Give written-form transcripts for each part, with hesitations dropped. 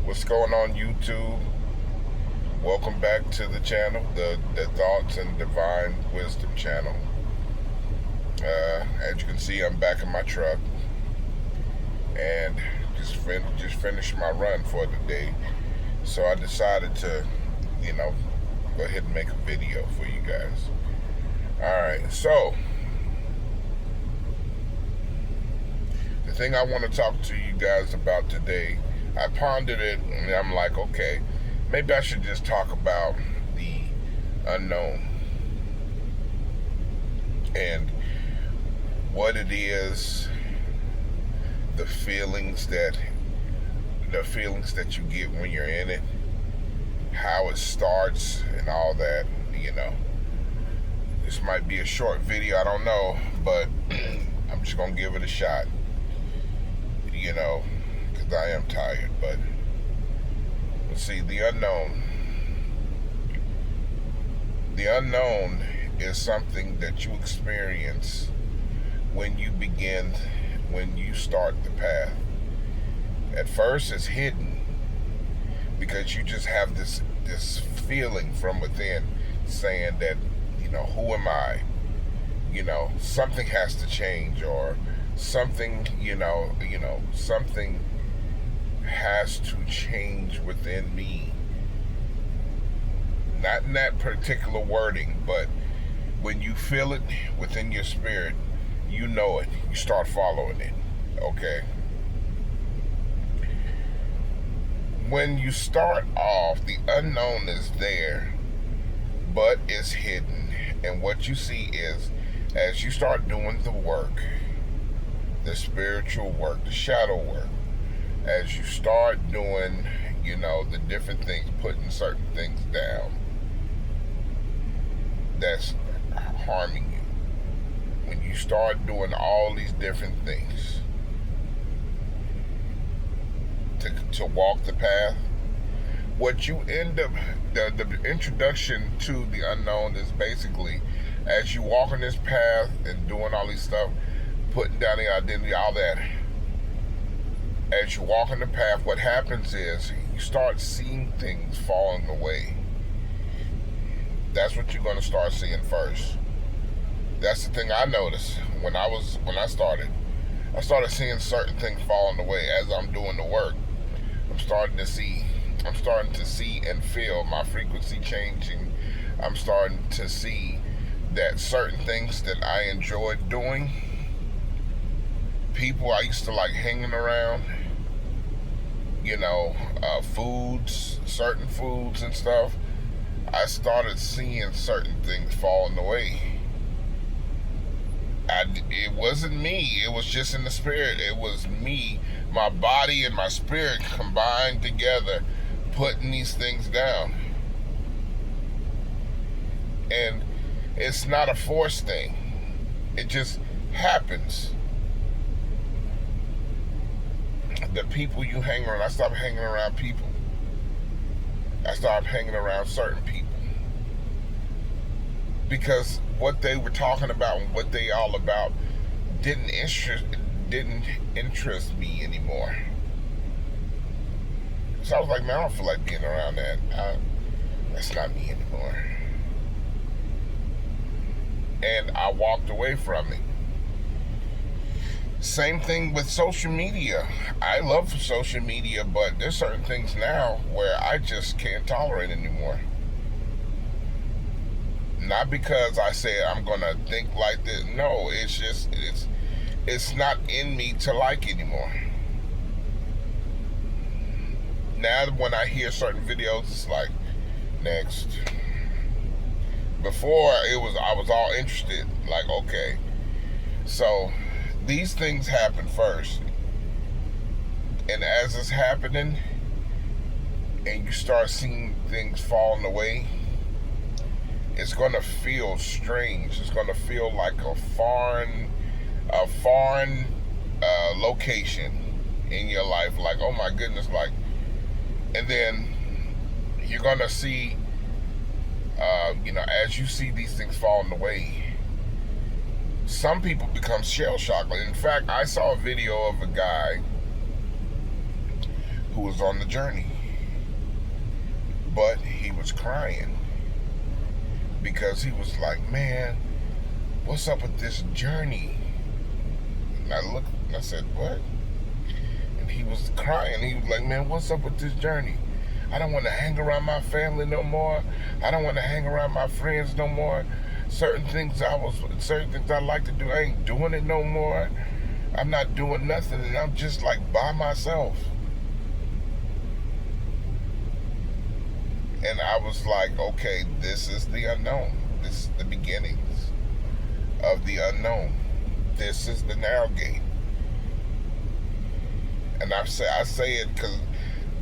What's going on, YouTube? Welcome back to the channel, the Thoughts and Divine Wisdom channel. As you can see, I'm back in my truck and just finished my run for the day. So I decided to, go ahead and make a video for you guys. Alright, so the thing I want to talk to you guys about today, I pondered it and I'm like, okay, maybe I should just talk about the unknown and what it is, the feelings that you get when you're in it, how it starts and all that. This might be a short video, I don't know, but I'm just gonna give it a shot, because I am tired. But let's see, the unknown is something that you experience when you start the path. At first it's hidden because you just have this feeling from within saying that, who am I? Something has to change, or something, something has to change within me. Not in that particular wording, but when you feel it within your spirit, you know it. You start following it. Okay? When you start off, the unknown is there, but it's hidden. And what you see is, as you start doing the work, the spiritual work, the shadow work, as you start doing, the different things, putting certain things down that's harming you, when you start doing all these different things to walk the path, what you end up, the introduction to the unknown is basically, as you walk on this path and doing all these stuff, putting down the identity, all that, as you walk on the path, what happens is you start seeing things falling away. That's what you're going to start seeing first. That's the thing I noticed when I started seeing certain things falling away as I'm doing the work. I'm starting to see and feel my frequency changing. I'm starting to see that certain things that I enjoyed doing, people I used to like hanging around, foods, certain foods and stuff, I started seeing certain things falling away. It wasn't me, it was just in the spirit. It was me, my body and my spirit combined together, putting these things down. And it's not a forced thing. It just happens. The people you hang around, I stopped hanging around people. I started hanging around certain people because what they were talking about and what they all about didn't interest me anymore. So I was like, man, I don't feel like being around that. That's not me anymore. And I walked away from it. Same thing with social media. I love social media, but there's certain things now where I just can't tolerate anymore. Not because I say I'm gonna think like this. No, it's just it's not in me to like anymore. Now when I hear certain videos, it's like, next. Before I was all interested, like, okay, so these things happen first, and as it's happening and you start seeing things falling away, it's gonna feel strange. It's gonna feel like a foreign location in your life, like, oh my goodness, like, and then you're gonna see, as you see these things falling away, some people become shell-shocked. In fact, I saw a video of a guy who was on the journey. But he was crying because he was like, man, what's up with this journey? And I looked and I said, what? And he was crying. He was like, man, what's up with this journey? I don't want to hang around my family no more. I don't want to hang around my friends no more. Certain things I like to do, I ain't doing it no more. I'm not doing nothing, and I'm just like by myself. And I was like, okay, this is the unknown. This is the beginnings of the unknown. This is the narrow gate. And I say it because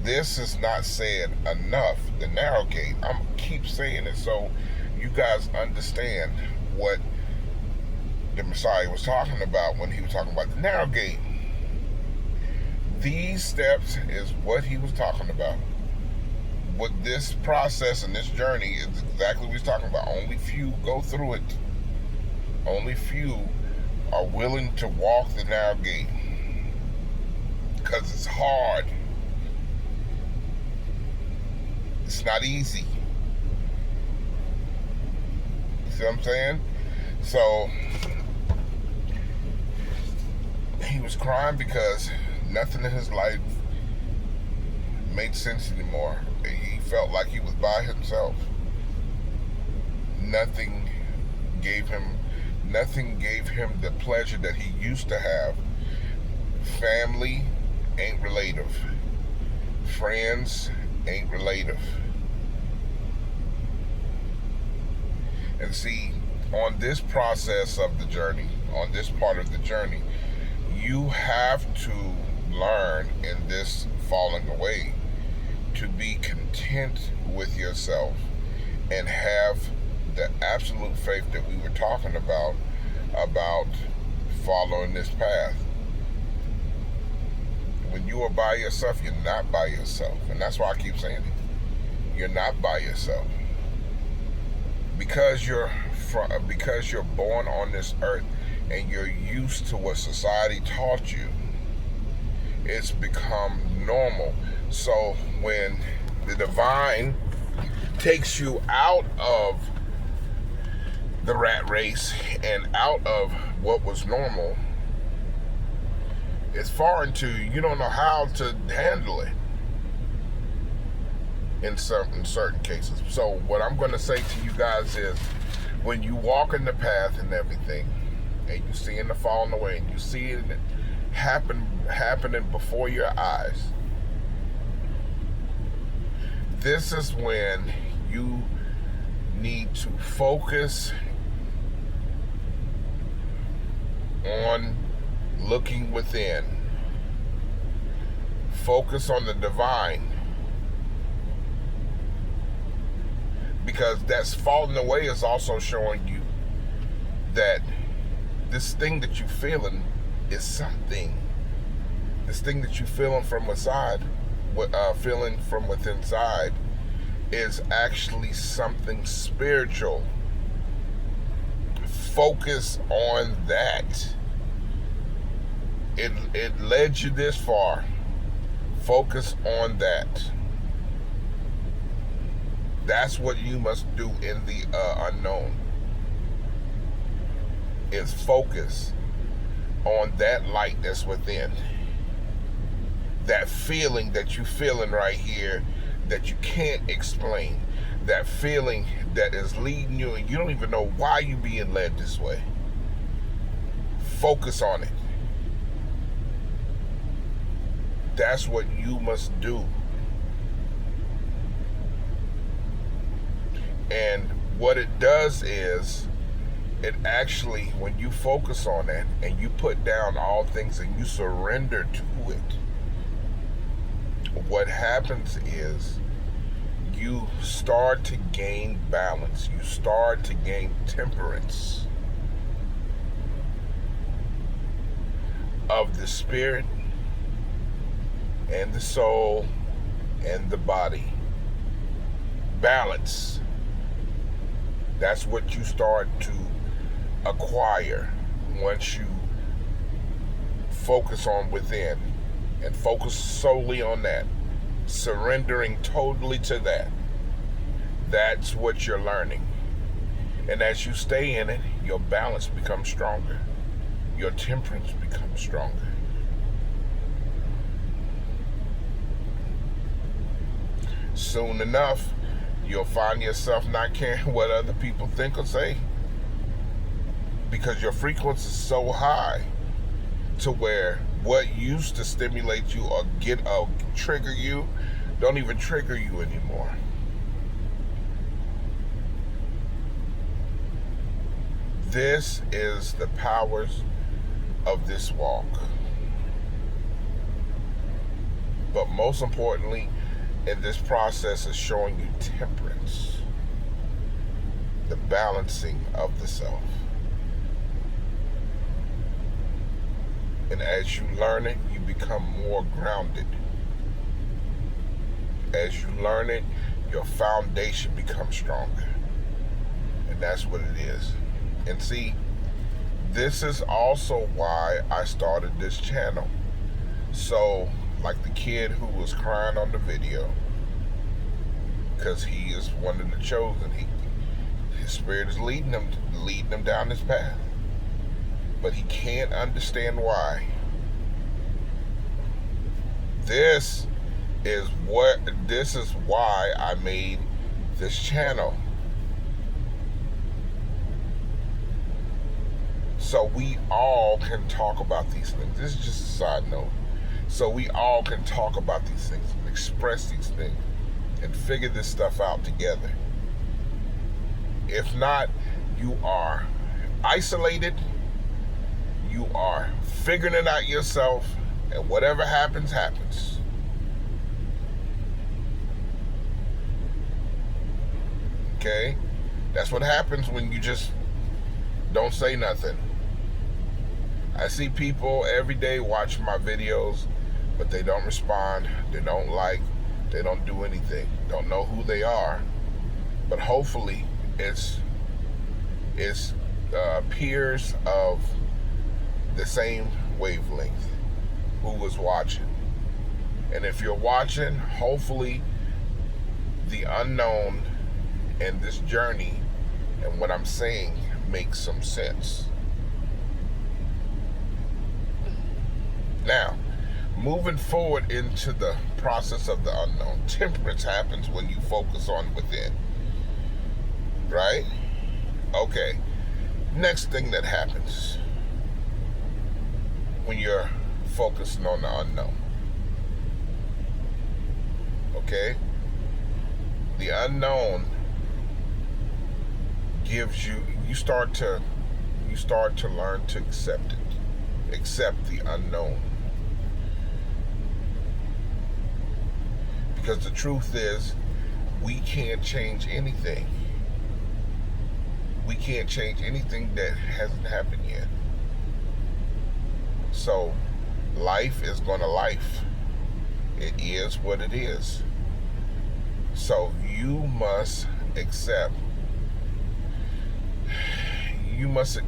this is not said enough. The narrow gate. I'm keep saying it so you guys understand what the Messiah was talking about when he was talking about the narrow gate. These steps is what he was talking about. What this process and this journey is exactly what he's talking about. Only few go through it. Only few are willing to walk the narrow gate. Because it's hard. It's not easy. You see what I'm saying? So he was crying because nothing in his life made sense anymore. He felt like he was by himself. Nothing gave him the pleasure that he used to have. Family ain't relative. Friends ain't relative. And see, on this process of the journey, on this part of the journey, you have to learn in this falling away to be content with yourself and have the absolute faith that we were talking about following this path. When you are by yourself, you're not by yourself. And that's why I keep saying it. You're not by yourself. Because you're born on this earth and you're used to what society taught you, it's become normal. So when the divine takes you out of the rat race and out of what was normal, it's foreign to you. You don't know how to handle it in certain cases. So what I'm going to say to you guys is, when you walk in the path and everything, and you see the falling away, and you see it happening before your eyes, this is when you need to focus on looking within. Focus on the divine. Because that's falling away is also showing you that this thing that you're feeling is something. This thing that you're feeling from within side is actually something spiritual. Focus on that. It led you this far. Focus on that. That's what you must do in the unknown. Is focus on that light that's within. That feeling that you're feeling right here that you can't explain. That feeling that is leading you and you don't even know why you're being led this way. Focus on it. That's what you must do. And what it does is, it actually, when you focus on that and you put down all things and you surrender to it, what happens is you start to gain balance. You start to gain temperance of the spirit and the soul and the body. Balance. That's what you start to acquire once you focus on within and focus solely on that, surrendering totally to that. That's what you're learning. And as you stay in it, your balance becomes stronger. Your temperance becomes stronger. Soon enough, you'll find yourself not caring what other people think or say, because your frequency is so high to where what used to stimulate you or trigger you don't even trigger you anymore. This is the powers of this walk. But most importantly, in this process is showing you temperance, the balancing of the self. And as you learn it, you become more grounded. As you learn it, your foundation becomes stronger. And that's what it is. And see, this is also why I started this channel. So, like the kid who was crying on the video, because he is one of the chosen. His spirit is leading him down this path. But he can't understand why. This is why I made this channel. So we all can talk about these things. This is just a side note. So we all can talk about these things, and express these things, and figure this stuff out together. If not, you are isolated, you are figuring it out yourself, and whatever happens, happens. Okay? That's what happens when you just don't say nothing. I see people every day watch my videos, but they don't respond, they don't like, they don't do anything, don't know who they are. But hopefully it's peers of the same wavelength who was watching. And if you're watching, hopefully the unknown and this journey and what I'm saying makes some sense. Now, moving forward into the process of the unknown, temperance happens when you focus on within. Right? Okay. Next thing that happens when you're focusing on the unknown. Okay? The unknown gives you start to learn to accept it. Accept the unknown. Because the truth is, we can't change anything. We can't change anything that hasn't happened yet. So, life is gonna life. It is what it is. So, you must accept. You must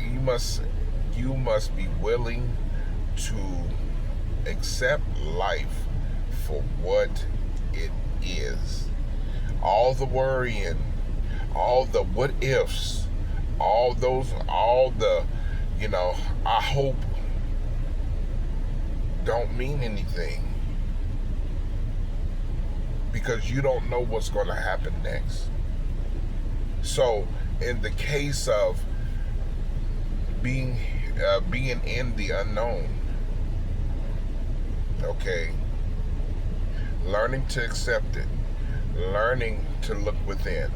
be willing to accept life for what it is. All the worrying, all the what ifs, all the I hope don't mean anything, because you don't know what's going to happen next. So in the case of being in the unknown, okay, learning to accept it, learning to look within,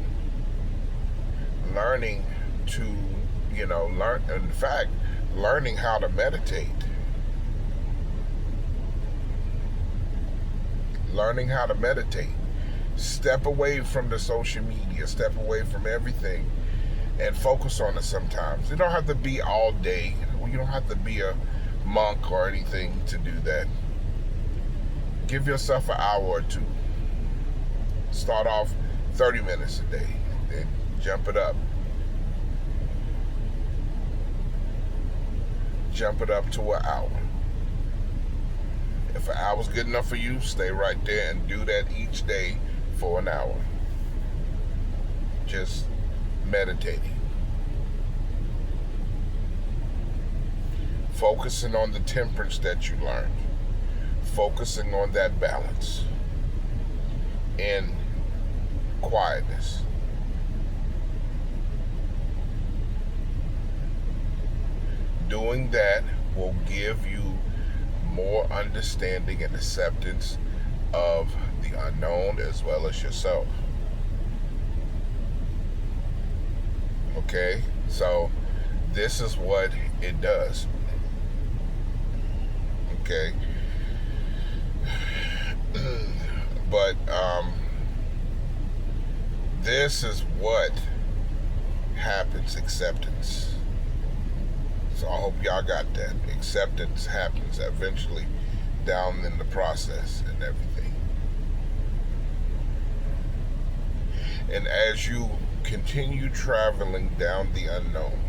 learning to, learning how to meditate, step away from the social media, step away from everything, and focus on it sometimes. You don't have to be all day. You don't have to be a monk or anything to do that. Give yourself an hour or two. Start off 30 minutes a day, then jump it up. Jump it up to an hour. If an hour's good enough for you, stay right there and do that each day for an hour. just meditating. Focusing on the temperance that you learned. Focusing on that balance in quietness. Doing that will give you more understanding and acceptance of the unknown as well as yourself. Okay? So this is what it does. Okay? But this is what happens, acceptance. So I hope y'all got that. Acceptance happens eventually down in the process and everything. And as you continue traveling down the unknown,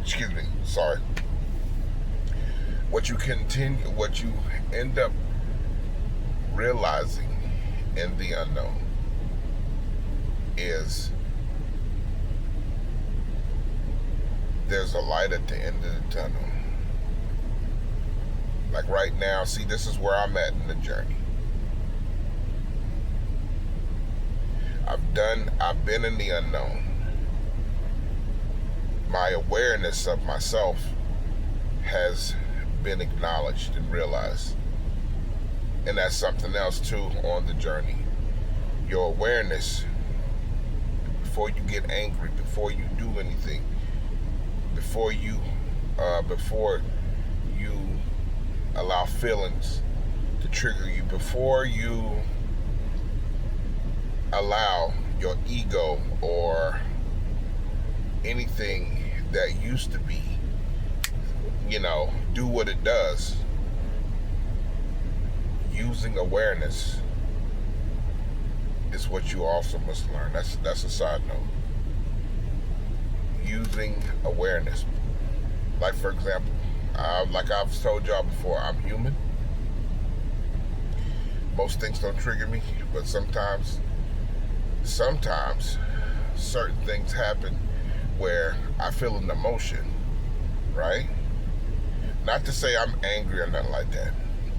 excuse me, sorry. What you end up realizing in the unknown is there's a light at the end of the tunnel. Like right now, see, this is where I'm at in the journey. I've been in the unknown. My awareness of myself has been acknowledged and realized. And that's something else too on the journey. Your awareness, before you get angry, before you do anything, before you allow feelings to trigger you, before you allow your ego or anything that used to be, do what it does, using awareness is what you also must learn. That's a side note. Using awareness. Like, for example, like I've told y'all before, I'm human. Most things don't trigger me, but sometimes certain things happen where I feel an emotion, right? Not to say I'm angry or nothing like that,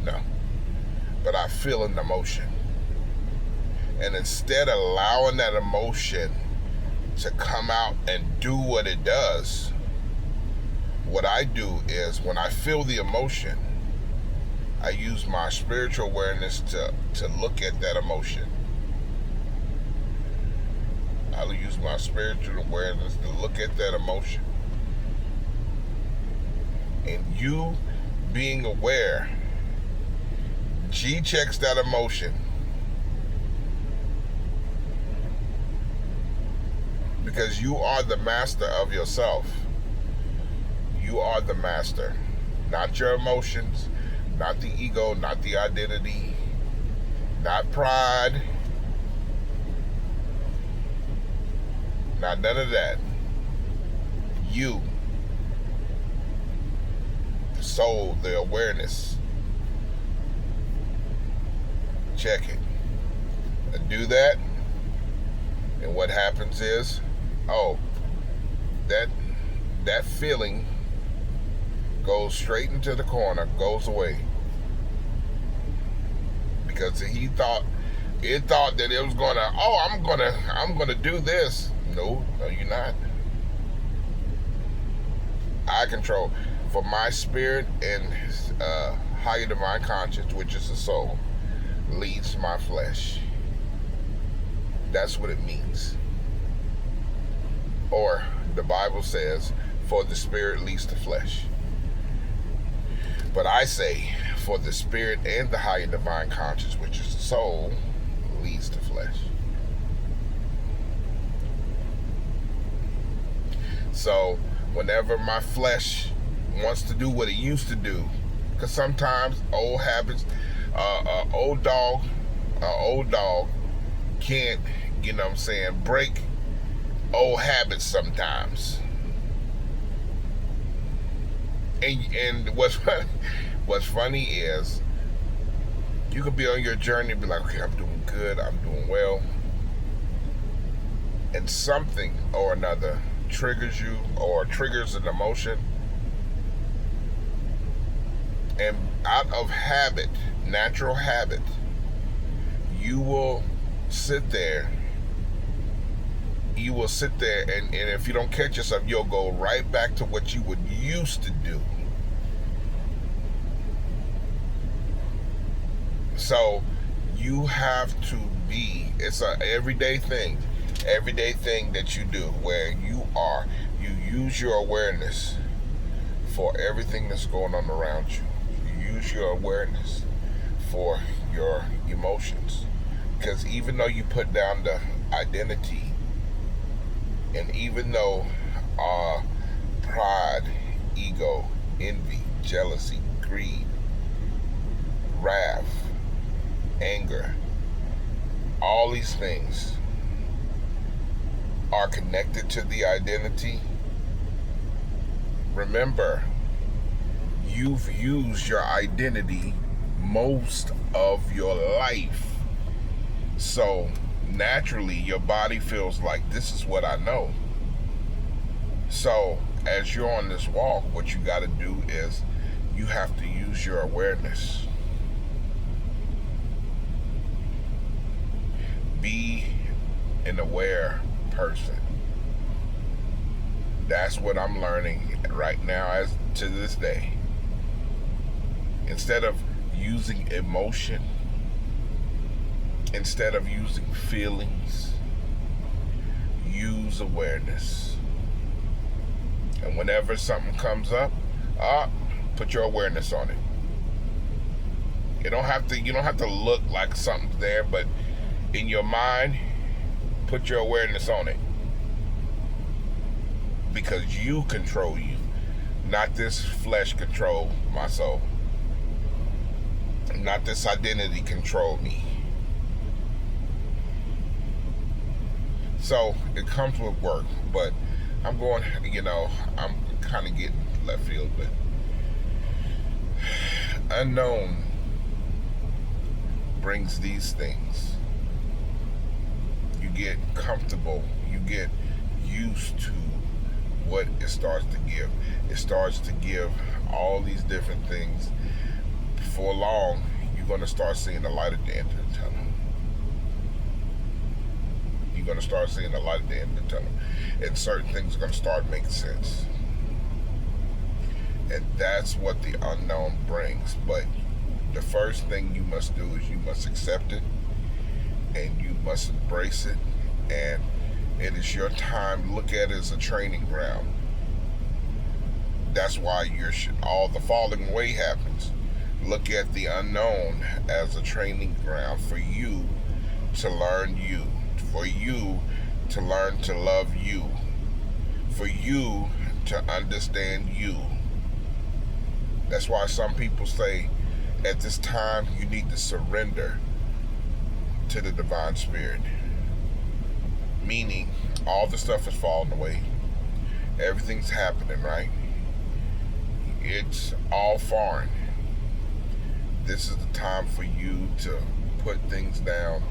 no. But I feel an emotion. And instead of allowing that emotion to come out and do what it does, what I do is when I feel the emotion, I use my spiritual awareness to look at that emotion. I'll use my spiritual awareness to look at that emotion. And you being aware, G checks that emotion. Because you are the master of yourself. You are the master. Not your emotions, not the ego, not the identity, not pride, not none of that. You. The soul, the awareness. Check it. And do that. And what happens is, that feeling goes straight into the corner, goes away. Because it thought that it was I'm gonna do this. No, you're not. I control. For my spirit and higher divine conscience, which is the soul, leads my flesh. That's what it means. Or the Bible says, for the spirit leads the flesh. But I say, for the spirit and the higher divine conscience, which is the soul, leads the flesh. So whenever my flesh wants to do what it used to do, because sometimes old habits, old dog can't, break old habits sometimes. And what's funny is You could be on your journey and be like, okay, I'm doing good, I'm doing well. And something or another triggers you or triggers an emotion. And out of habit, natural habit, you will sit there. You will sit there, and if you don't catch yourself, you'll go right back to what you would used to do. So you have to be, it's a everyday thing that you do, where you use your awareness for everything that's going on around you. You use your awareness for your emotions. Because even though you put down the identity, and even though pride, ego, envy, jealousy, greed, wrath, anger, all these things are connected to the identity, remember, you've used your identity most of your life. So naturally, your body feels like, this is what I know. So as you're on this walk, what you got to do is you have to use your awareness. Be an aware person. That's what I'm learning right now, as to this day. Instead of using emotion, instead of using feelings, use awareness. And whenever something comes up, put your awareness on it. You don't have to look like something's there, but in your mind, put your awareness on it. Because you control you, not this flesh control my soul. Not this identity control me. So it comes with work, but I'm going, I'm kind of getting left field, but unknown brings these things. You get comfortable, you get used to what it starts to give. It starts to give all these different things. Before long, you're going to start seeing the light at the end of the tunnel. You're going to start seeing the light at the end of the tunnel. And certain things are going to start making sense. And that's what the unknown brings. But the first thing you must do is you must accept it. And you must embrace it. And it is your time. Look at it as a training ground. That's why all the falling away happens. Look at the unknown as a training ground for you to learn you. For you to learn to love you. For you to understand you. That's why some people say at this time you need to surrender to the divine spirit. Meaning all the stuff is falling away. Everything's happening, right? It's all foreign. This is the time for you to put things down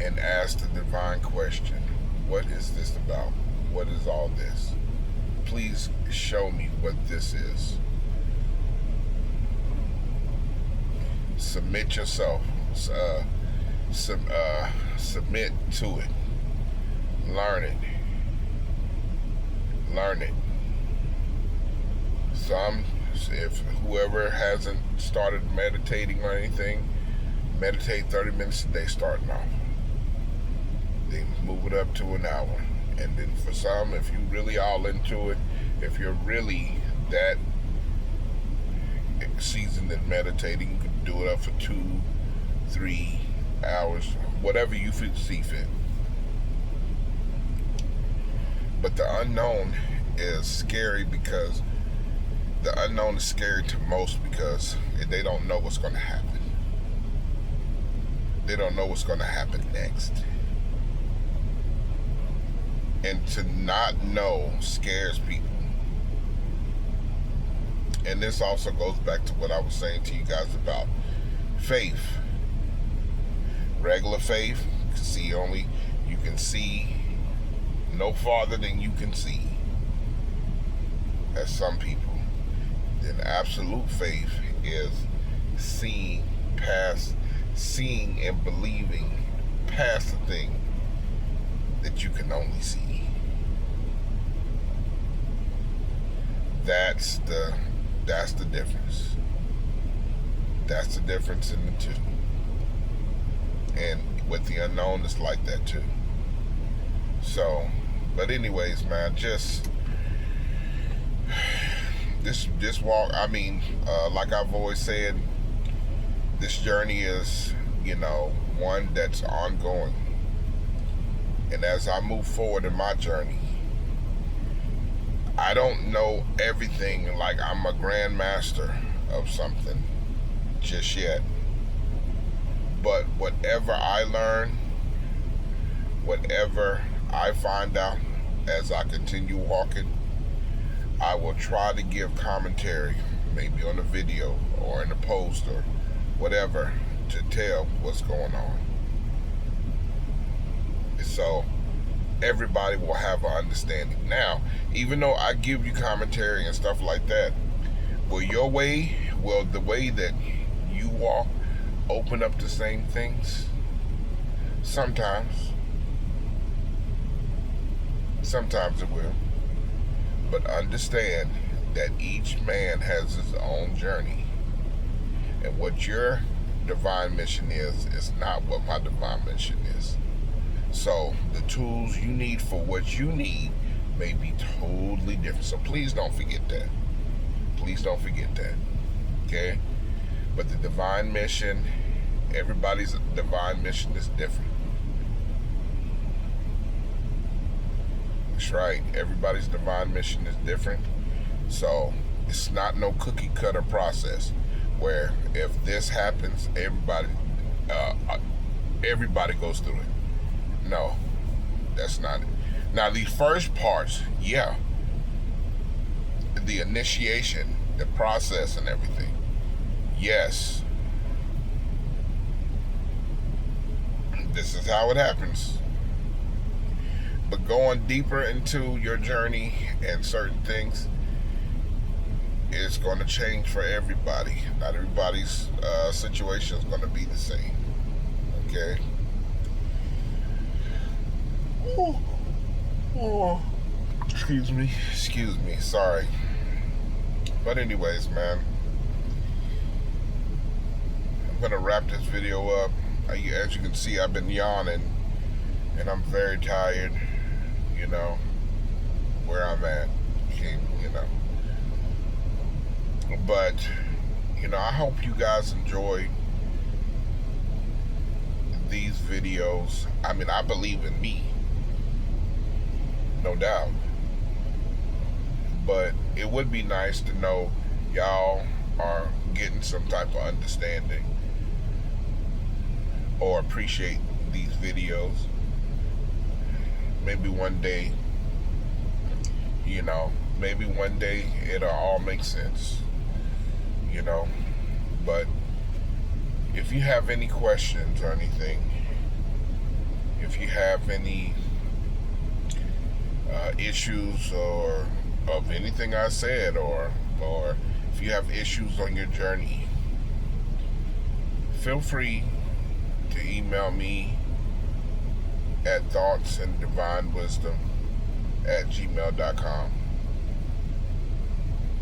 and ask the divine question. What is this about? What is all this? Please show me what this is. Submit yourself. Submit to it. Learn it. Learn it. If whoever hasn't started meditating or anything, meditate 30 minutes a day starting off. Then move it up to an hour. And then for some, if you really all into it, if you're really that seasoned in meditating, you can do it up for 2-3 hours, whatever you see fit. But the unknown is scary because the unknown is scary to most because they don't know what's going to happen. They don't know what's going to happen next. And to not know scares people. And this also goes back to what I was saying to you guys about faith. Regular faith, you can see no farther than you can see, as some people. Then absolute faith is seeing and believing past the thing that you can only see. That's the difference. That's the difference in the two. And with the unknown, it's like that too. So, but anyways, man, just this walk. I mean, like I've always said, this journey is, one that's ongoing. And as I move forward in my journey, I don't know everything like I'm a grandmaster of something just yet. But whatever I learn, whatever I find out as I continue walking, I will try to give commentary, maybe on a video or in a post or whatever, to tell what's going on. So everybody will have an understanding. Now, even though I give you commentary and stuff like that, will the way that you walk open up the same things? Sometimes it will. But understand that each man has his own journey. And what your divine mission is not what my divine mission is. So the tools you need for what you need may be totally different. So please don't forget that. Please don't forget that. Okay? But the divine mission, everybody's divine mission is different. That's right. Everybody's divine mission is different. So it's not no cookie cutter process where if this happens, everybody goes through it. No, that's not it. Now, these first parts, yeah, the initiation, the process and everything, yes, this is how it happens. But going deeper into your journey and certain things, it's going to change for everybody. Not everybody's situation is going to be the same. Okay? Oh, excuse me, sorry. But anyways, man, I'm going to wrap this video up. As you can see, I've been yawning, and I'm very tired, where I'm at, But, I hope you guys enjoy these videos. I mean, I believe in me, no doubt. But it would be nice to know y'all are getting some type of understanding or appreciate these videos. Maybe one day, it'll all make sense, But if you have any questions or anything, if you have any issues or of anything I said, or if you have issues on your journey, feel free to email me at thoughtsanddivinewisdom@gmail.com.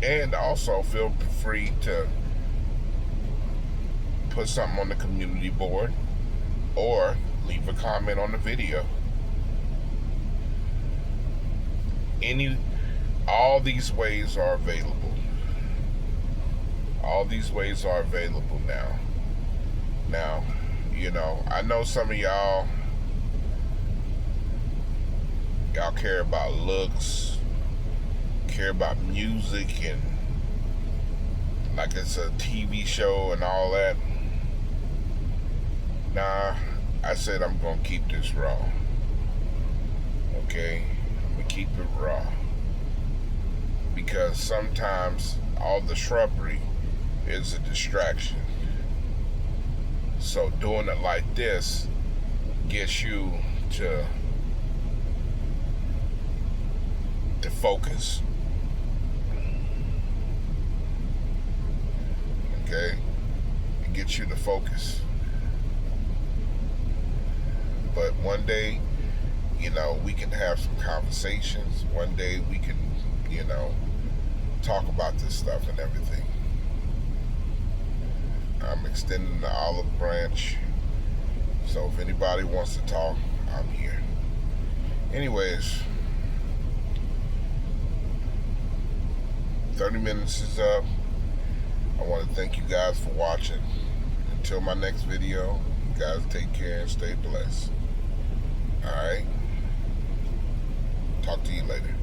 And also feel free to put something on the community board or leave a comment on the video. All these ways are available. All these ways are available now. Now, I know some of y'all care about looks, care about music, and like it's a TV show and all that. Nah, I said I'm gonna keep this raw. Okay? I'm gonna keep it raw. Because sometimes all the shrubbery is a distraction. So doing it like this gets you to focus. Okay? It gets you to focus. But one day, you know, we can have some conversations. One day we can, you know, talk about this stuff and everything. I'm extending the olive branch. So if anybody wants to talk, I'm here. Anyways, 30 minutes is up. I want to thank you guys for watching. Until my next video, you guys take care and stay blessed. Alright? Talk to you later.